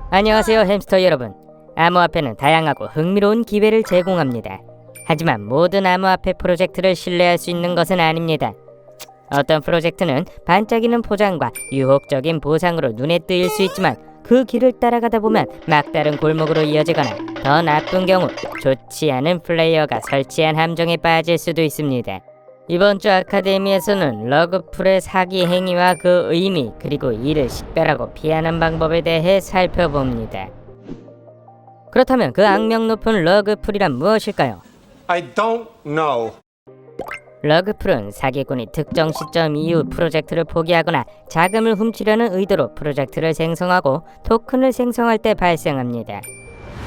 안녕하세요 햄스터 여러분. 암호화폐는 다양하고 흥미로운 기회를 제공합니다. 하지만 모든 암호화폐 프로젝트를 신뢰할 수 있는 것은 아닙니다. 어떤 프로젝트는 반짝이는 포장과 유혹적인 보상으로 눈에 띄일 수 있지만 그 길을 따라가다 보면 막다른 골목으로 이어지거나 더 나쁜 경우 좋지 않은 플레이어가 설치한 함정에 빠질 수도 있습니다. 이번 주 아카데미에서는 러그풀의 사기 행위와 그 의미 그리고 이를 식별하고 피하는 방법에 대해 살펴봅니다. 그렇다면 그 악명 높은 러그풀이란 무엇일까요? I don't know. 러그풀은 사기꾼이 특정 시점 이후 프로젝트를 포기하거나 자금을 훔치려는 의도로 프로젝트를 생성하고 토큰을 생성할 때 발생합니다.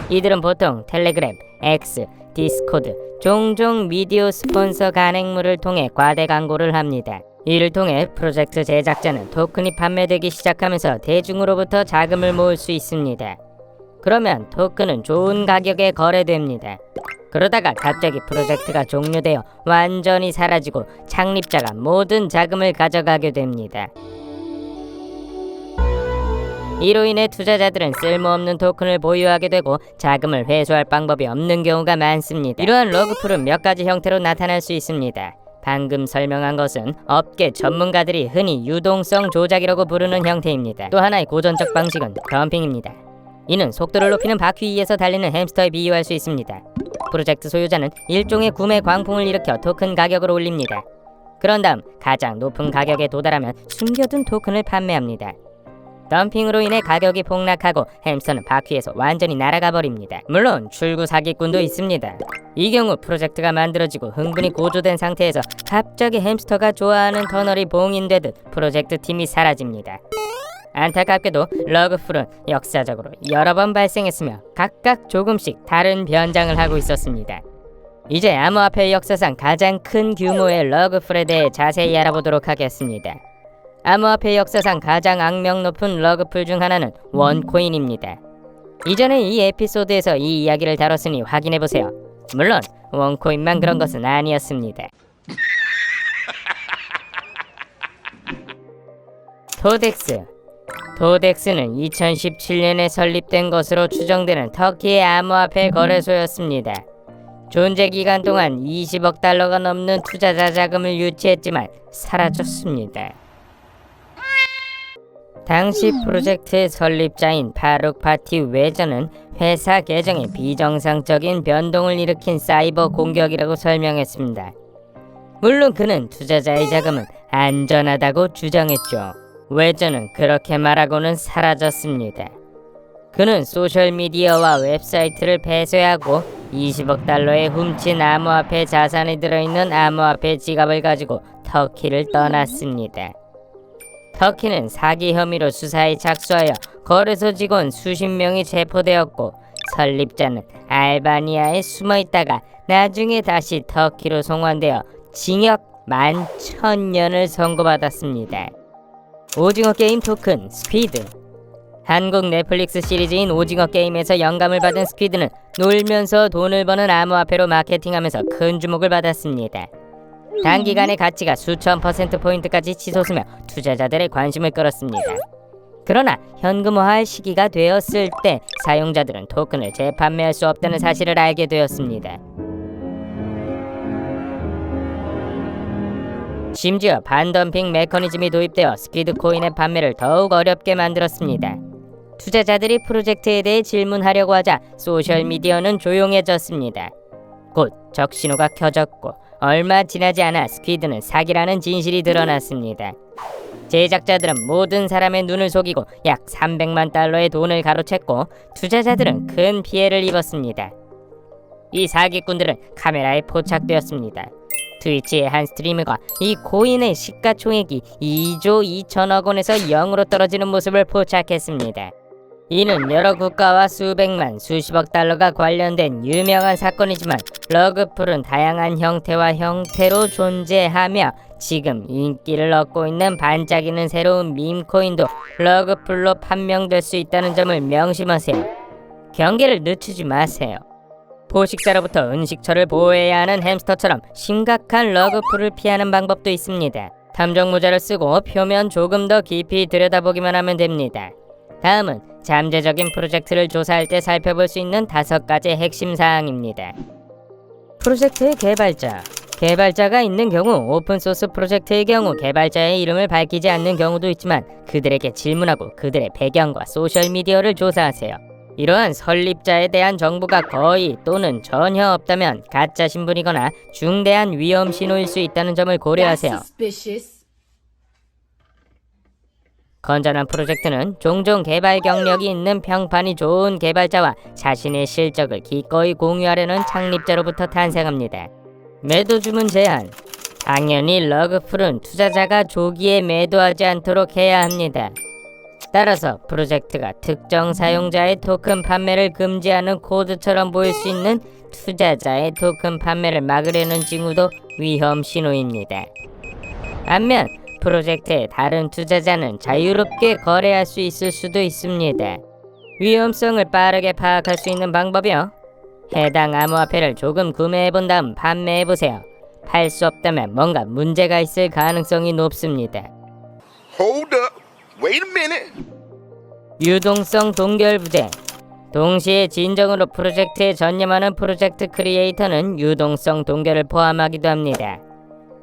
이들은 보통 텔레그램, X, 디스코드, 종종 미디어 스폰서 간행물을 통해 과대 광고를 합니다. 이를 통해 프로젝트 제작자는 토큰이 판매되기 시작하면서 대중으로부터 자금을 모을 수 있습니다. 그러면 토큰은 좋은 가격에 거래됩니다. 그러다가 갑자기 프로젝트가 종료되어 완전히 사라지고 창립자가 모든 자금을 가져가게 됩니다. 이로 인해 투자자들은 쓸모없는 토큰을 보유하게 되고 자금을 회수할 방법이 없는 경우가 많습니다. 이러한 러그풀은 몇 가지 형태로 나타날 수 있습니다. 방금 설명한 것은 업계 전문가들이 흔히 유동성 조작이라고 부르는 형태입니다. 또 하나의 고전적 방식은 덤핑입니다. 이는 속도를 높이는 바퀴 위에서 달리는 햄스터에 비유할 수 있습니다. 프로젝트 소유자는 일종의 구매 광풍을 일으켜 토큰 가격을 올립니다. 그런 다음 가장 높은 가격에 도달하면 숨겨둔 토큰을 판매합니다. 덤핑으로 인해 가격이 폭락하고 햄스터는 바퀴에서 완전히 날아가 버립니다. 물론 출구 사기꾼도 있습니다. 이 경우 프로젝트가 만들어지고 흥분이 고조된 상태에서 갑자기 햄스터가 좋아하는 터널이 봉인되듯 프로젝트 팀이 사라집니다. 안타깝게도 러그풀은 역사적으로 여러 번 발생했으며 각각 조금씩 다른 변장을 하고 있었습니다. 이제 암호화폐 역사상 가장 큰 규모의 러그풀에 대해 자세히 알아보도록 하겠습니다. 암호화폐 역사상 가장 악명 높은 러그풀 중 하나는 원코인입니다. 이전에 이 에피소드에서 이 이야기를 다뤘으니 확인해보세요. 물론 원코인만 그런 것은 아니었습니다. 토덱스는 2017년에 설립된 것으로 추정되는 터키의 암호화폐 거래소였습니다. 존재 기간 동안 20억 달러가 넘는 투자자 자금을 유치했지만 사라졌습니다. 당시 프로젝트의 설립자인 파룩 파티 외전은 회사 계정에 비정상적인 변동을 일으킨 사이버 공격이라고 설명했습니다. 물론 그는 투자자의 자금은 안전하다고 주장했죠. 외전은 그렇게 말하고는 사라졌습니다. 그는 소셜미디어와 웹사이트를 폐쇄하고 20억 달러의 훔친 암호화폐 자산이 들어있는 암호화폐 지갑을 가지고 터키를 떠났습니다. 터키는 사기 혐의로 수사에 착수하여 거래소 직원 수십 명이 체포되었고 설립자는 알바니아에 숨어있다가 나중에 다시 터키로 송환되어 징역 11,000년을 선고받았습니다. 오징어 게임 토큰 스퀴드. 한국 넷플릭스 시리즈인 오징어 게임에서 영감을 받은 스퀴드는 놀면서 돈을 버는 암호화폐로 마케팅하면서 큰 주목을 받았습니다. 단기간에 가치가 수천 %포인트까지 치솟으며 투자자들의 관심을 끌었습니다. 그러나 현금화할 시기가 되었을 때 사용자들은 토큰을 재판매할 수 없다는 사실을 알게 되었습니다. 심지어 반덤핑 메커니즘이 도입되어 스퀴드 코인의 판매를 더욱 어렵게 만들었습니다. 투자자들이 프로젝트에 대해 질문하려고 하자 소셜미디어는 조용해졌습니다. 곧 적신호가 켜졌고 얼마 지나지 않아 스퀴드는 사기라는 진실이 드러났습니다. 제작자들은 모든 사람의 눈을 속이고 약 300만 달러의 돈을 가로챘고 투자자들은 큰 피해를 입었습니다. 이 사기꾼들은 카메라에 포착되었습니다. 트위치의 한 스트리머가 이 코인의 시가총액이 2조 2천억 원에서 0으로 떨어지는 모습을 포착했습니다. 이는 여러 국가와 수백만, 수십억 달러가 관련된 유명한 사건이지만 러그풀은 다양한 형태와 형태로 존재하며 지금 인기를 얻고 있는 반짝이는 새로운 밈코인도 러그풀로 판명될 수 있다는 점을 명심하세요. 경계를 늦추지 마세요. 포식자로부터 은식처를 보호해야 하는 햄스터처럼 심각한 러그풀을 피하는 방법도 있습니다. 탐정 모자를 쓰고 표면 조금 더 깊이 들여다보기만 하면 됩니다. 다음은 잠재적인 프로젝트를 조사할 때 살펴볼 수 있는 5가지 핵심 사항입니다. 프로젝트의 개발자. 개발자가 있는 경우 오픈소스 프로젝트의 경우 개발자의 이름을 밝히지 않는 경우도 있지만 그들에게 질문하고 그들의 배경과 소셜미디어를 조사하세요. 이러한 설립자에 대한 정보가 거의 또는 전혀 없다면 가짜 신분이거나 중대한 위험 신호일 수 있다는 점을 고려하세요. 건전한 프로젝트는 종종 개발 경력이 있는 평판이 좋은 개발자와 자신의 실적을 기꺼이 공유하려는 창립자로부터 탄생합니다. 매도 주문 제한. 당연히 러그풀은 투자자가 조기에 매도하지 않도록 해야 합니다. 따라서 프로젝트가 특정 사용자의 토큰 판매를 금지하는 코드처럼 보일 수 있는 투자자의 토큰 판매를 막으려는 징후도 위험 신호입니다. 반면 프로젝트의 다른 투자자는 자유롭게 거래할 수 있을 수도 있습니다. 위험성을 빠르게 파악할 수 있는 방법이요. 해당 암호화폐를 조금 구매해본 다음 판매해보세요. 팔 수 없다면 뭔가 문제가 있을 가능성이 높습니다. Hold up. Wait a minute. 유동성 동결 부재. 동시에 진정으로 프로젝트에 전념하는 프로젝트 크리에이터는 유동성 동결을 포함하기도 합니다.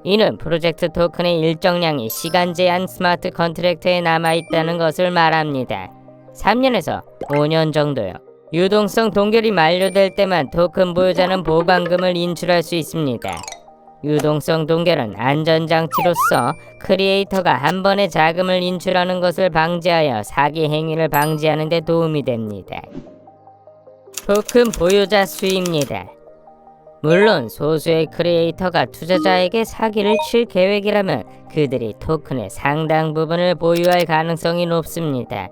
이는 프로젝트 토큰의 일정량이 시간 제한 스마트 컨트랙트에 남아있다는 것을 말합니다. 3년에서 5년 정도요. 유동성 동결이 만료될 때만 토큰 보유자는 보관금을 인출할 수 있습니다. 유동성 동결은 안전장치로서 크리에이터가 한 번에 자금을 인출하는 것을 방지하여 사기 행위를 방지하는 데 도움이 됩니다. 토큰 보유자 수입니다. 물론 소수의 크리에이터가 투자자에게 사기를 칠 계획이라면 그들이 토큰의 상당 부분을 보유할 가능성이 높습니다.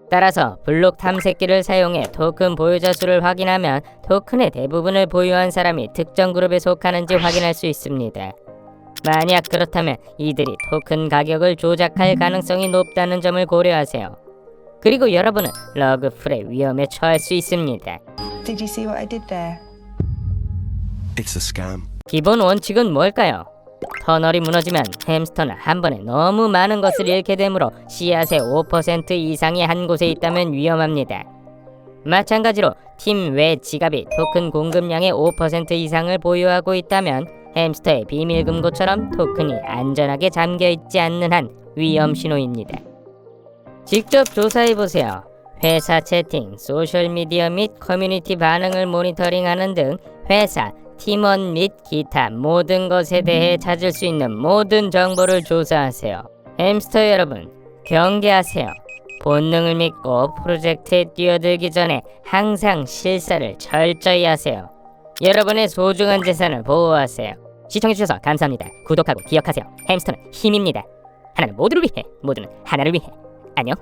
따라서 블록 탐색기를 사용해 토큰 보유자 수를 확인하면 토큰의 대부분을 보유한 사람이 특정 그룹에 속하는지 확인할 수 있습니다. 만약 그렇다면 이들이 토큰 가격을 조작할 가능성이 높다는 점을 고려하세요. 그리고 여러분은 러그풀의 위험에 처할 수 있습니다. Did you see what I did there? It's a scam. 기본 원칙은 뭘까요? 터널이 무너지면 햄스터는 한 번에 너무 많은 것을 잃게 되므로 씨앗의 5% 이상이 한 곳에 있다면 위험합니다. 마찬가지로 팀 외 지갑이 토큰 공급량의 5% 이상을 보유하고 있다면 햄스터의 비밀 금고처럼 토큰이 안전하게 잠겨 있지 않는 한 위험 신호입니다. 직접 조사해보세요. 회사 채팅, 소셜미디어 및 커뮤니티 반응을 모니터링하는 등 회사, 팀원 및 기타 모든 것에 대해 찾을 수 있는 모든 정보를 조사하세요. 햄스터 여러분, 경계하세요. 본능을 믿고 프로젝트에 뛰어들기 전에 항상 실사를 철저히 하세요. 여러분의 소중한 재산을 보호하세요. 시청해주셔서 감사합니다. 구독하고 기억하세요. 햄스터는 힘입니다. 하나는 모두를 위해, 모두는 하나를 위해. 안녕.